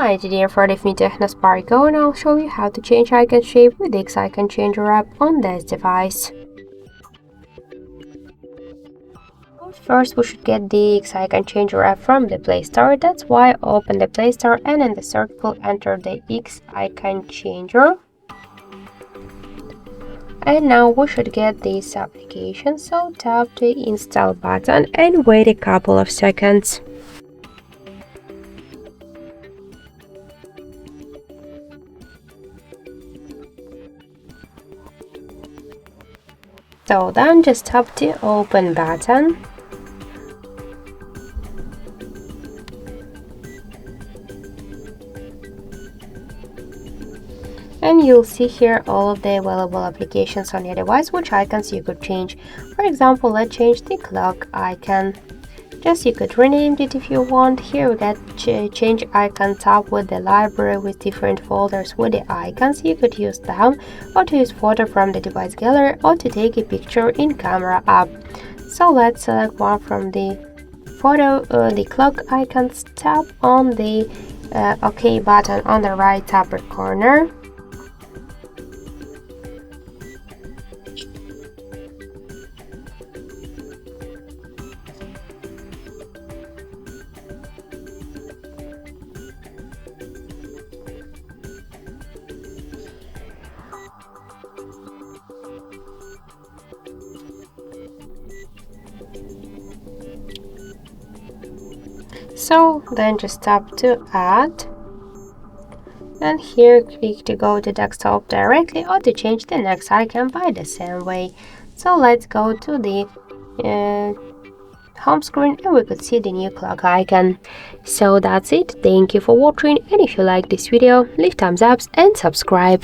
Hi, today for the new Tecno Spark Go, and I'll show you how to change icon shape with the Icon Changer app on this device. First, we should get the Icon Changer app from the Play Store. That's why open the Play Store and in the search field enter the X Icon Changer. And now we should get this application, so tap the install button and wait a couple of seconds. So then just tap the open button. And you'll see here all of the available applications on your device, which icons you could change. For example, let's change the clock icon. Just you could rename it if you want. Here we got change icon tab with the library with different folders with the icons. You could use them, or to use photo from the device gallery, or to take a picture in camera app. So let's select one from the photo, the clock icons. Tap on the OK button on the right upper corner. So then just tap to add, and here click to go to desktop directly or to change the next icon by the same way. So let's go to the home screen and we could see the new clock icon. So that's it. Thank you for watching, and if you like this video, leave thumbs up and subscribe.